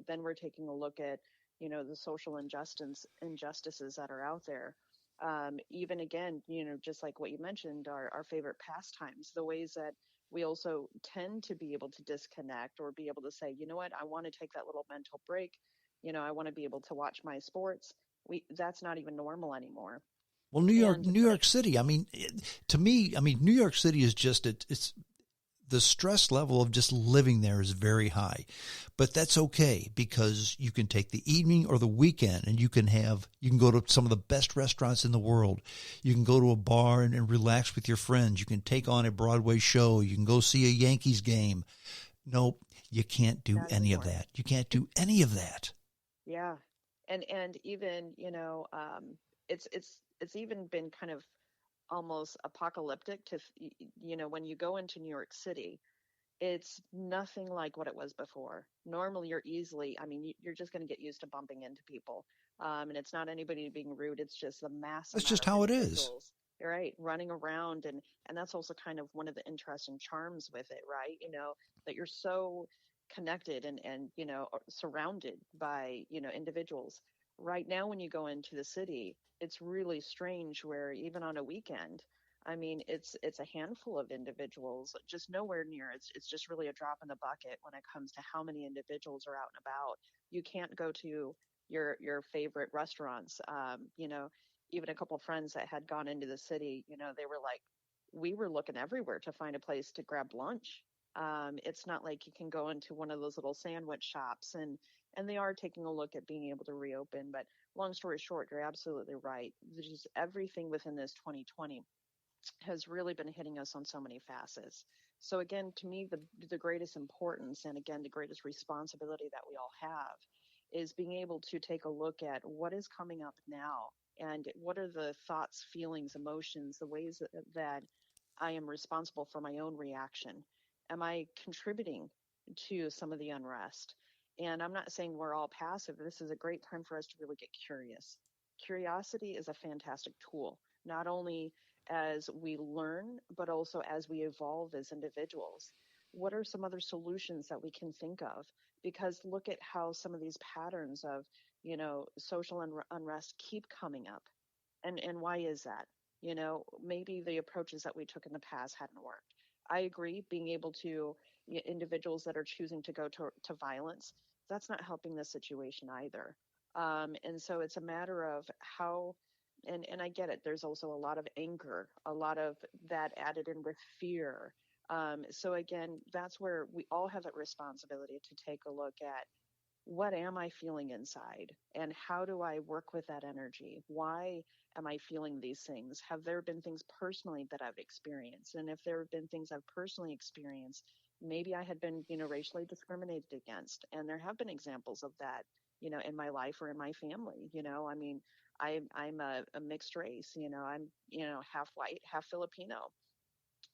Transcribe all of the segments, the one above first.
then we're taking a look at, the social injustices that are out there. Even again, just like what you mentioned, our favorite pastimes, the ways that we also tend to be able to disconnect or be able to say, you know what, I want to take that little mental break. I want to be able to watch my sports. That's not even normal anymore. Well, New York City. I mean, to me, New York City is just it's the stress level of just living there is very high, but that's okay because you can take the evening or the weekend and you can go to some of the best restaurants in the world. You can go to a bar and relax with your friends. You can take on a Broadway show. You can go see a Yankees game. Nope, you can't do any of that. You can't do any of that. Yeah. And even, it's even been kind of almost apocalyptic to, when you go into New York City, it's nothing like what it was before. Normally you're you're just going to get used to bumping into people. And it's not anybody being rude. It's just the mass. That's just how it is. Right. Running around. And that's also kind of one of the interesting charms with it, right? That you're so connected and surrounded by, individuals. Right now, when you go into the city, it's really strange where even on a weekend, it's a handful of individuals, just nowhere near. It's just really a drop in the bucket when it comes to how many individuals are out and about. You can't go to your favorite restaurants. Even a couple of friends that had gone into the city, they were like, we were looking everywhere to find a place to grab lunch. It's not like you can go into one of those little sandwich shops, and they are taking a look at being able to reopen. But long story short, you're absolutely right. Just everything within this 2020 has really been hitting us on so many facets. So again, to me, the greatest importance, and again, the greatest responsibility that we all have, is being able to take a look at what is coming up now, and what are the thoughts, feelings, emotions, the ways that I am responsible for my own reaction. Am I contributing to some of the unrest? And I'm not saying we're all passive. This is a great time for us to really get curious. Curiosity is a fantastic tool, not only as we learn, but also as we evolve as individuals. What are some other solutions that we can think of? Because look at how some of these patterns of, social unrest keep coming up. And why is that? Maybe the approaches that we took in the past hadn't worked. I agree, being able to, individuals that are choosing to go to violence, that's not helping the situation either. And so it's a matter of how, and I get it, there's also a lot of anger, a lot of that added in with fear. So again, that's where we all have that responsibility to take a look at, what am I feeling inside, and how do I work with that energy? Why am I feeling these things? Have there been things personally that I've experienced? And if there have been things I've personally experienced, maybe I had been, racially discriminated against. And there have been examples of that, in my life or in my family. I'm a mixed race, I'm, half white, half Filipino.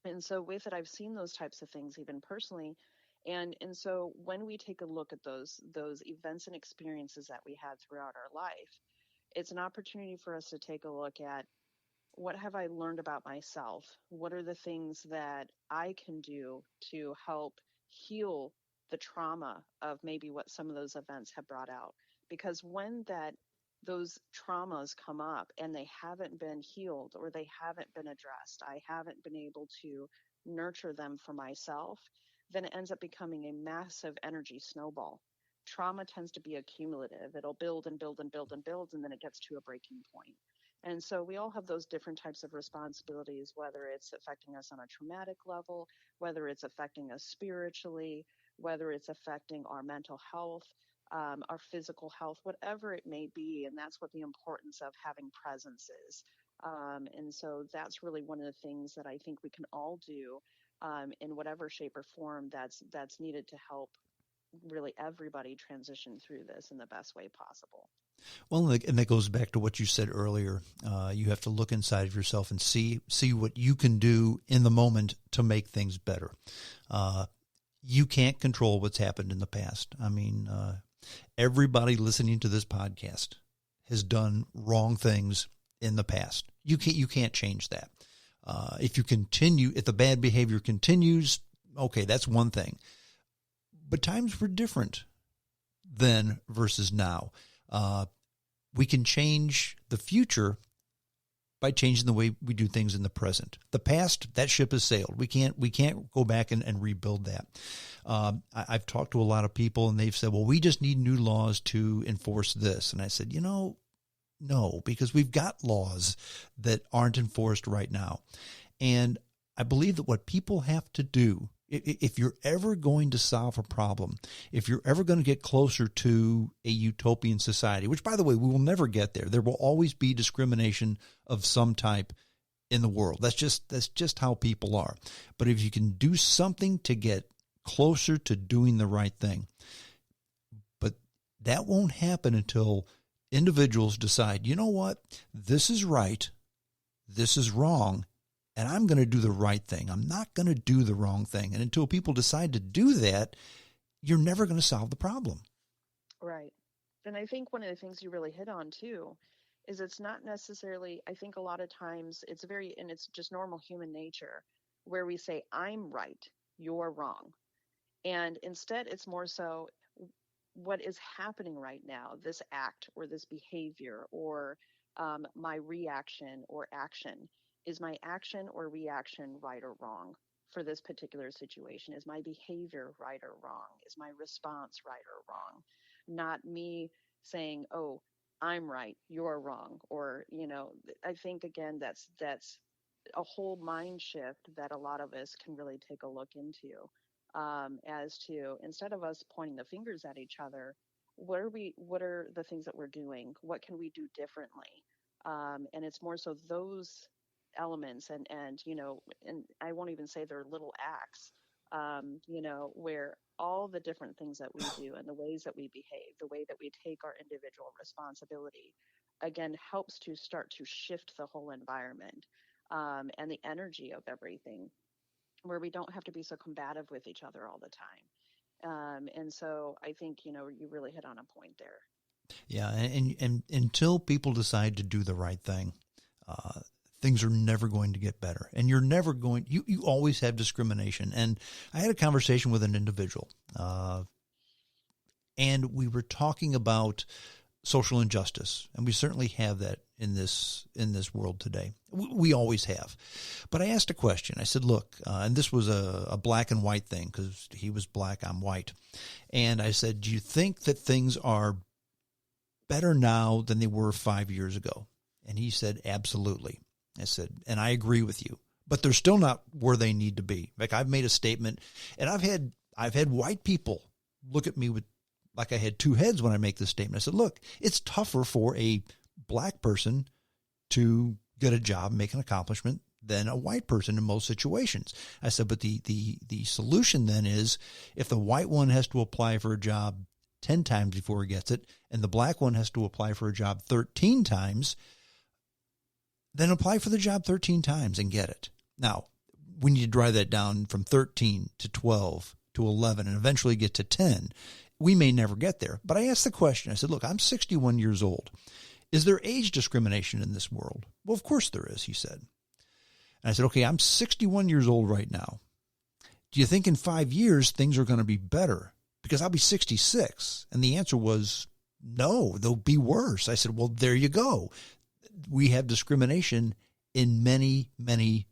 And so with it, I've seen those types of things even personally. And so when we take a look at those events and experiences that we had throughout our life, it's an opportunity for us to take a look at, what have I learned about myself? What are the things that I can do to help heal the trauma of maybe what some of those events have brought out? Because when those traumas come up and they haven't been healed, or they haven't been addressed, I haven't been able to nurture them for myself, then it ends up becoming a massive energy snowball. Trauma tends to be accumulative. It'll build and build and build and build, and then it gets to a breaking point. And so we all have those different types of responsibilities, whether it's affecting us on a traumatic level, whether it's affecting us spiritually, whether it's affecting our mental health, our physical health, whatever it may be. And that's what the importance of having presence is. And so that's really one of the things that I think we can all do, in whatever shape or form that's needed to help really everybody transition through this in the best way possible. Well, and that goes back to what you said earlier. You have to look inside of yourself and see what you can do in the moment to make things better. You can't control what's happened in the past. Everybody listening to this podcast has done wrong things in the past. You can't change that. If the bad behavior continues, okay, that's one thing. But times were different. then versus now. We can change the future by changing the way we do things in the present. The past, that ship has sailed. We can't go back and rebuild that. I've talked to a lot of people and they've said, well, we just need new laws to enforce this. And I said, no, because we've got laws that aren't enforced right now. And I believe that what people have to do, if you're ever going to solve a problem, if you're ever going to get closer to a utopian society, which, by the way, we will never get there. There will always be discrimination of some type in the world. That's just how people are. But if you can do something to get closer to doing the right thing, but that won't happen until individuals decide, you know what, this is right, this is wrong, and I'm going to do the right thing. I'm not going to do the wrong thing. And until people decide to do that, you're never going to solve the problem. Right. And I think one of the things you really hit on too is it's not necessarily, I think a lot of times it's just normal human nature where we say, I'm right, you're wrong. And instead it's more so what is happening right now, this act or this behavior or my reaction or action. Is my action or reaction right or wrong for this particular situation? Is my behavior right or wrong? Is my response right or wrong? Not me saying, oh, I'm right, you're wrong. Or, I think, again, that's a whole mind shift that a lot of us can really take a look into as to, instead of us pointing the fingers at each other, what are the things that we're doing? What can we do differently? And it's more so those elements and I won't even say they're little acts, where all the different things that we do and the ways that we behave, the way that we take our individual responsibility, again, helps to start to shift the whole environment and the energy of everything, where we don't have to be so combative with each other all the time. And so I think, you really hit on a point there. Yeah. And until people decide to do the right thing, things are never going to get better. And you're never going, you always have discrimination. And I had a conversation with an individual, and we were talking about social injustice. And we certainly have that in this world today. We always have. But I asked a question. I said, look, and this was a black and white thing because he was black, I'm white. And I said, do you think that things are better now than they were 5 years ago? And he said, absolutely. I said, and I agree with you, but they're still not where they need to be. Like, I've made a statement, and I've had white people look at me with like I had two heads when I make this statement. I said, look, it's tougher for a black person to get a job, make an accomplishment than a white person in most situations. I said, but the solution then is if the white one has to apply for a job 10 times before he gets it, and the black one has to apply for a job 13 times, then apply for the job 13 times and get it. Now, we need to drive that down from 13 to 12 to 11 and eventually get to 10. We may never get there. But I asked the question. I said, look, I'm 61 years old. Is there age discrimination in this world? Well, of course there is, he said. And I said, okay, I'm 61 years old right now. Do you think in 5 years things are going to be better? Because I'll be 66. And the answer was, no, they'll be worse. I said, well, there you go. We have discrimination in many, many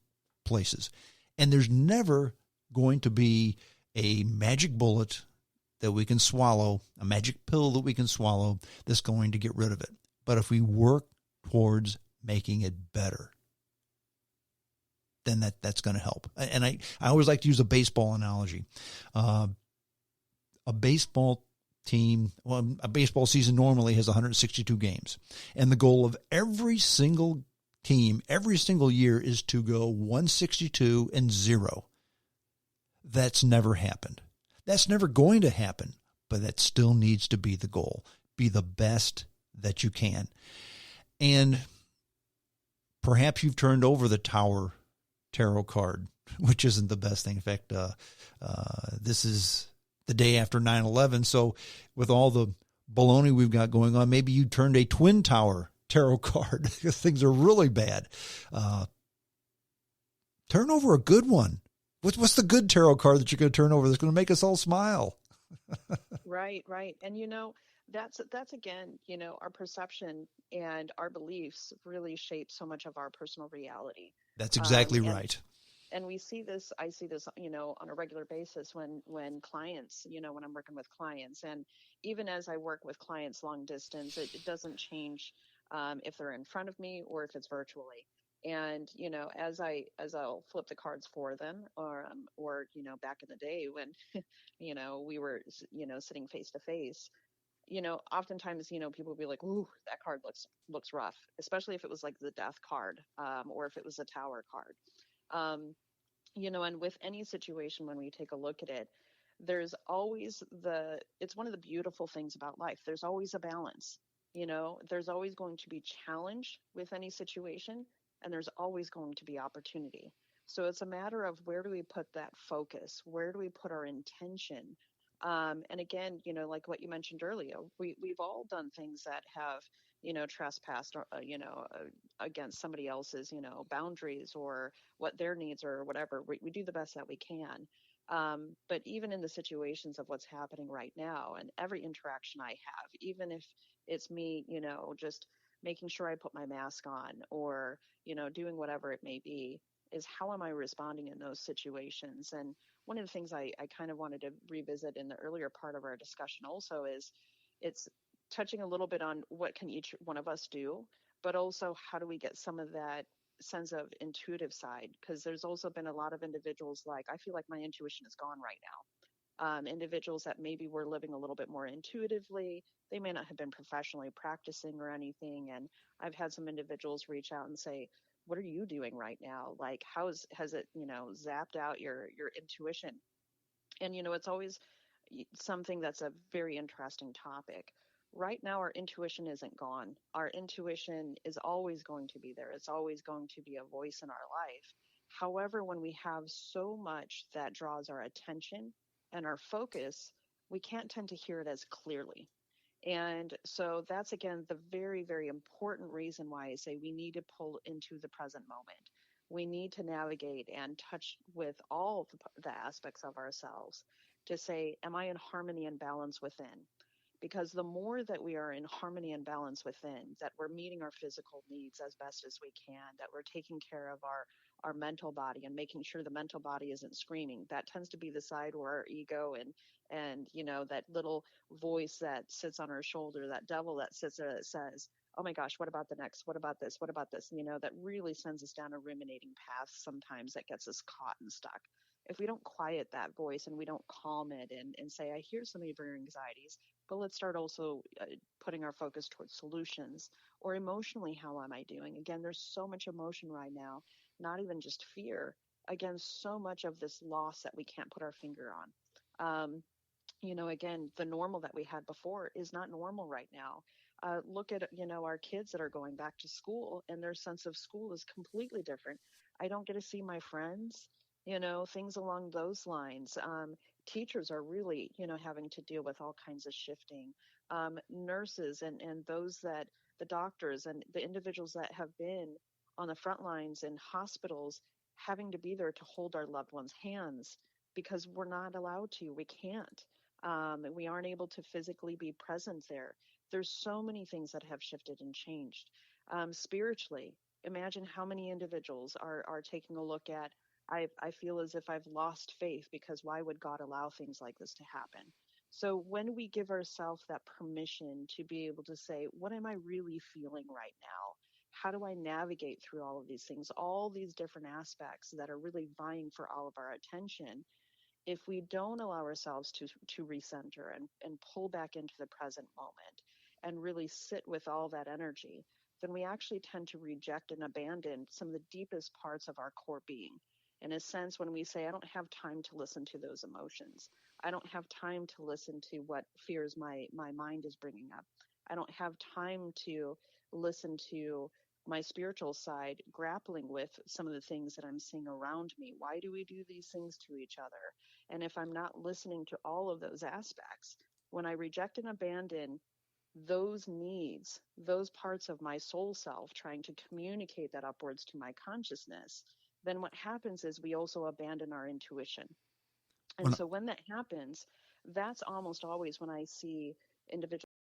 places. And there's never going to be a magic bullet that we can swallow, a magic pill that we can swallow that's going to get rid of it. But if we work towards making it better, then that's going to help. And I always like to use a baseball analogy. A baseball team, well, a baseball season normally has 162 games. And the goal of every single team, every single year is to go 162-0. That's never happened. That's never going to happen, but that still needs to be the goal. Be the best that you can. And perhaps you've turned over the Tower tarot card, which isn't the best thing. In fact, this is the day after 9/11. So with all the baloney we've got going on, maybe you turned a Twin Tower tarot card. Things are really bad. Turn over a good one. What's the good tarot card that you're going to turn over that's going to make us all smile? Right, right. And that's again, our perception and our beliefs really shape so much of our personal reality. That's Um, exactly and right. and we see this, I see this, on a regular basis when clients, when I'm working with clients, and even as I work with clients long distance, it doesn't change if they're in front of me or if it's virtually. And as I'll flip the cards for them, or back in the day when we were sitting face to face, oftentimes, people will be like, "Ooh, that card looks rough," especially if it was like the death card, or if it was a tower card. Um, and with any situation, when we take a look at it, there's always it's one of the beautiful things about life. There's always a balance. There's always going to be challenge with any situation, and there's always going to be opportunity. So it's a matter of where do we put that focus? Where do we put our intention? And again, like what you mentioned earlier, we've all done things that have, trespassed, or, against somebody else's, boundaries, or what their needs are, or whatever. We do the best that we can. But even in the situations of what's happening right now, and every interaction I have, even if it's me, just making sure I put my mask on, or, doing whatever it may be, is how am I responding in those situations? And one of the things I kind of wanted to revisit in the earlier part of our discussion also is it's touching a little bit on what can each one of us do, but also how do we get some of that sense of intuitive side, because there's also been a lot of individuals, like, I feel like my intuition is gone right now. Individuals that maybe were living a little bit more intuitively, they may not have been professionally practicing or anything, and I've had some individuals reach out and say, what are you doing right now? Like, has it zapped out your intuition? And it's always something that's a very interesting topic. Right now, our intuition isn't gone. Our intuition is always going to be there. It's always going to be a voice in our life. However, when we have so much that draws our attention and our focus, we can't tend to hear it as clearly. And so that's, again, the very, very important reason why I say we need to pull into the present moment. We need to navigate and touch with all the aspects of ourselves to say, am I in harmony and balance within? Because the more that we are in harmony and balance within, that we're meeting our physical needs as best as we can, that we're taking care of our mental body and making sure the mental body isn't screaming. That tends to be the side where our ego and that little voice that sits on our shoulder, that devil that sits there that says, oh my gosh, what about the next? What about this? What about this? That really sends us down a ruminating path sometimes that gets us caught and stuck. If we don't quiet that voice and we don't calm it and say, I hear some of your anxieties, but let's start also putting our focus towards solutions, or emotionally, how am I doing? Again, there's so much emotion right now, not even just fear. Again, so much of this loss that we can't put our finger on. Again, the normal that we had before is not normal right now. Look at, our kids that are going back to school, and their sense of school is completely different. I don't get to see my friends, things along those lines. Teachers are really, having to deal with all kinds of shifting. Nurses and those that, the doctors and the individuals that have been on the front lines in hospitals, having to be there to hold our loved ones' hands because we're not allowed to. We can't. We aren't able to physically be present there. There's so many things that have shifted and changed. Spiritually, imagine how many individuals are taking a look at, I feel as if I've lost faith because why would God allow things like this to happen? So when we give ourselves that permission to be able to say, what am I really feeling right now? How do I navigate through all of these things, all these different aspects that are really vying for all of our attention? If we don't allow ourselves to recenter and pull back into the present moment and really sit with all that energy, then we actually tend to reject and abandon some of the deepest parts of our core being. In a sense, when we say, I don't have time to listen to those emotions, I don't have time to listen to what fears my mind is bringing up, I don't have time to listen to my spiritual side grappling with some of the things that I'm seeing around me. Why do we do these things to each other? And if I'm not listening to all of those aspects, when I reject and abandon those needs, those parts of my soul self trying to communicate that upwards to my consciousness, then what happens is we also abandon our intuition. And When so when that happens, that's almost always when I see individuals